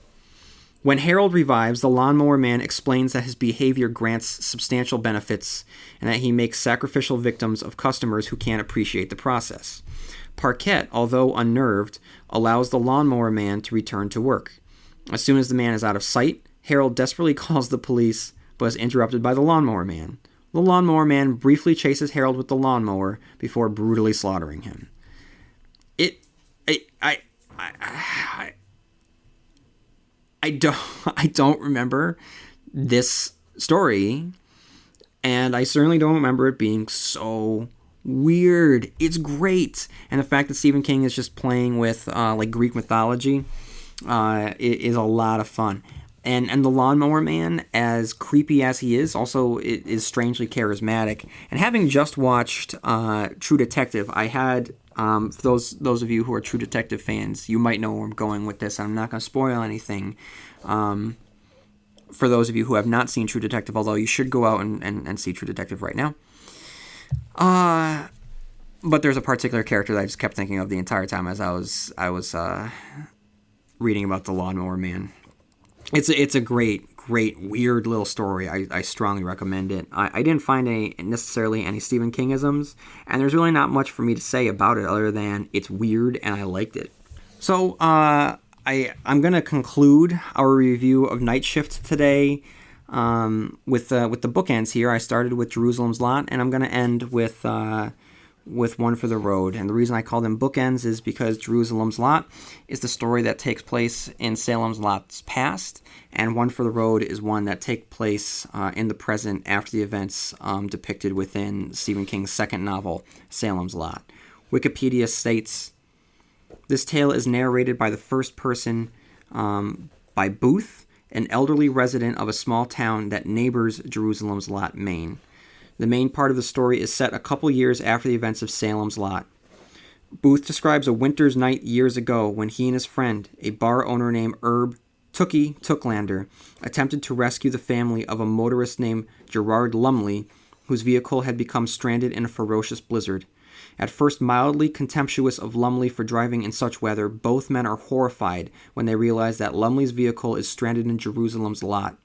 When Harold revives, the lawnmower man explains that his behavior grants substantial benefits and that he makes sacrificial victims of customers who can't appreciate the process. Parkett, although unnerved, allows the lawnmower man to return to work. As soon as the man is out of sight, Harold desperately calls the police, but is interrupted by the lawnmower man. The lawnmower man briefly chases Harold with the lawnmower before brutally slaughtering him. I don't remember this story, and I certainly don't remember it being so weird. It's great, and the fact that Stephen King is just playing with like Greek mythology is a lot of fun. And the lawnmower man, as creepy as he is, also is strangely charismatic. And having just watched True Detective, I had for those of you who are True Detective fans, you might know where I'm going with this. I'm not going to spoil anything. For those of you who have not seen True Detective, although you should go out and see True Detective right now. But there's a particular character that I just kept thinking of the entire time as I was reading about the lawnmower man. It's a great, weird little story. I strongly recommend it. I didn't find necessarily any Stephen Kingisms, and there's really not much for me to say about it other than it's weird and I liked it. So I'm going to conclude our review of Night Shift today with the bookends here. I started with Jerusalem's Lot, and I'm going to end with One for the Road. And the reason I call them bookends is because Jerusalem's Lot is the story that takes place in Salem's Lot's past, and One for the Road is one that takes place in the present after the events depicted within Stephen King's second novel, Salem's Lot. Wikipedia states, this tale is narrated by the first person by Booth, an elderly resident of a small town that neighbors Jerusalem's Lot, Maine. The main part of the story is set a couple years after the events of Salem's Lot. Booth describes a winter's night years ago when he and his friend, a bar owner named Herb Tooklander, attempted to rescue the family of a motorist named Gerard Lumley, whose vehicle had become stranded in a ferocious blizzard. At first mildly contemptuous of Lumley for driving in such weather, both men are horrified when they realize that Lumley's vehicle is stranded in Jerusalem's Lot.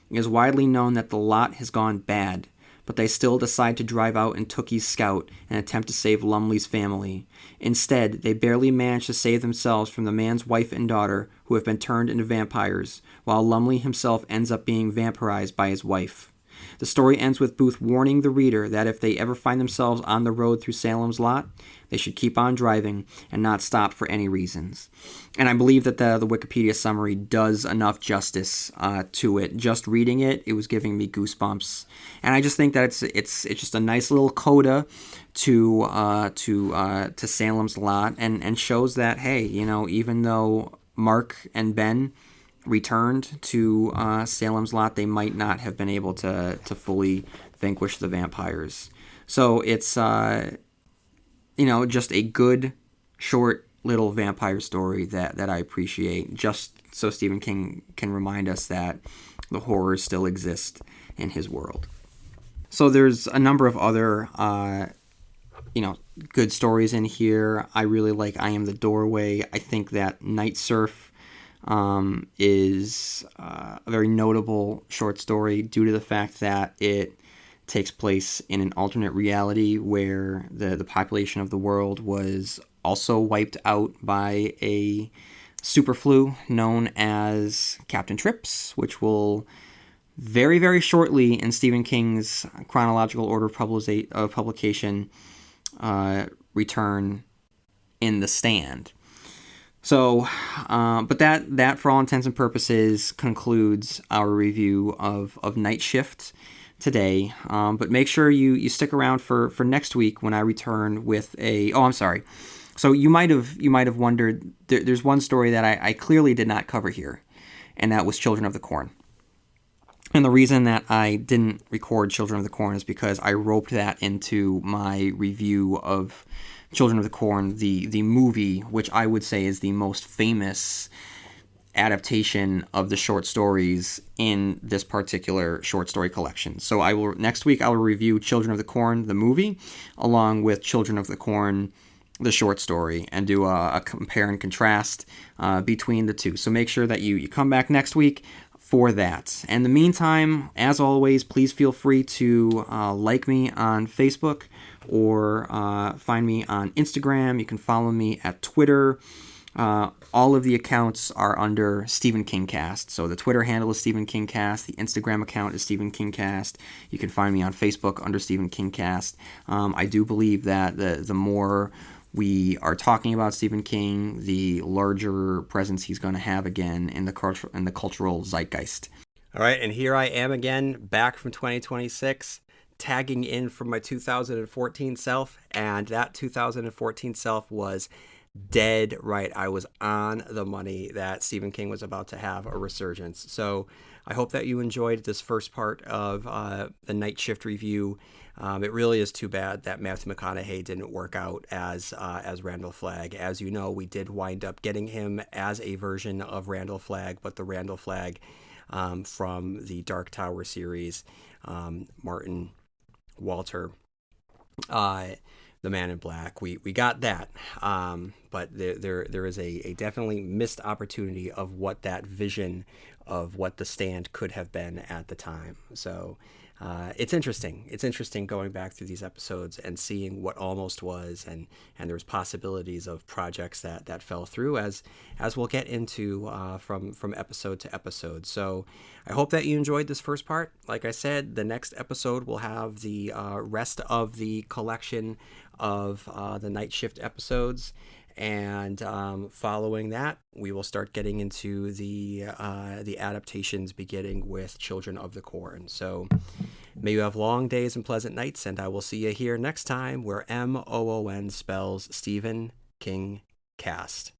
It is widely known that the lot has gone bad, but they still decide to drive out in Tookie's Scout and attempt to save Lumley's family. Instead, they barely manage to save themselves from the man's wife and daughter, who have been turned into vampires, while Lumley himself ends up being vampirized by his wife. The story ends with Booth warning the reader that if they ever find themselves on the road through Salem's Lot, they should keep on driving and not stop for any reasons. And I believe that the Wikipedia summary does enough justice to it. Just reading it, it was giving me goosebumps. And I just think that it's just a nice little coda to Salem's Lot, and shows that, hey, even though Mark and Ben returned to Salem's Lot, they might not have been able to fully vanquish the vampires. So it's just a good short little vampire story that I appreciate. Just so Stephen King can remind us that the horrors still exist in his world. So there's a number of other, good stories in here. I really like I Am the Doorway. I think that Night Surf is a very notable short story due to the fact that it takes place in an alternate reality where the population of the world was also wiped out by a super flu known as Captain Trips, which will very, very shortly in Stephen King's chronological order of publication return in The Stand. So, but that for all intents and purposes concludes our review of Night Shift today. But make sure you stick around for next week when I return with So you might have wondered. There's one story that I clearly did not cover here, and that was Children of the Corn. And the reason that I didn't record Children of the Corn is because I roped that into my review of Children of the Corn, the movie, which I would say is the most famous adaptation of the short stories in this particular short story collection. So next week I will review Children of the Corn, the movie, along with Children of the Corn, the short story, and do a compare and contrast between the two. So make sure that you come back next week for that. In the meantime, as always, please feel free to like me on Facebook or find me on Instagram. You can follow me at Twitter. All of the accounts are under Stephen Kingcast. So the Twitter handle is Stephen Kingcast. The Instagram account is Stephen Kingcast. You can find me on Facebook under Stephen Kingcast. I do believe that the more we are talking about Stephen King, the larger presence he's going to have again in the cultural zeitgeist. All right, and here I am again, back from 2026, tagging in from my 2014 self, and that 2014 self was dead right. I was on the money that Stephen King was about to have a resurgence. So I hope that you enjoyed this first part of the Night Shift review. It really is too bad that Matthew McConaughey didn't work out as Randall Flagg. As you know, we did wind up getting him as a version of Randall Flagg, but the Randall Flagg from the Dark Tower series, Martin Walter, the Man in Black, we got that. But there is a definitely missed opportunity of what that vision of what The Stand could have been at the time. So it's interesting. It's interesting going back through these episodes and seeing what almost was, and there's possibilities of projects that fell through as we'll get into from episode to episode. So I hope that you enjoyed this first part. Like I said, the next episode will have the rest of the collection of the Night Shift episodes. And following that, we will start getting into the adaptations, beginning with Children of the Corn. So may you have long days and pleasant nights, and I will see you here next time where MOON spells Stephen Kingcast.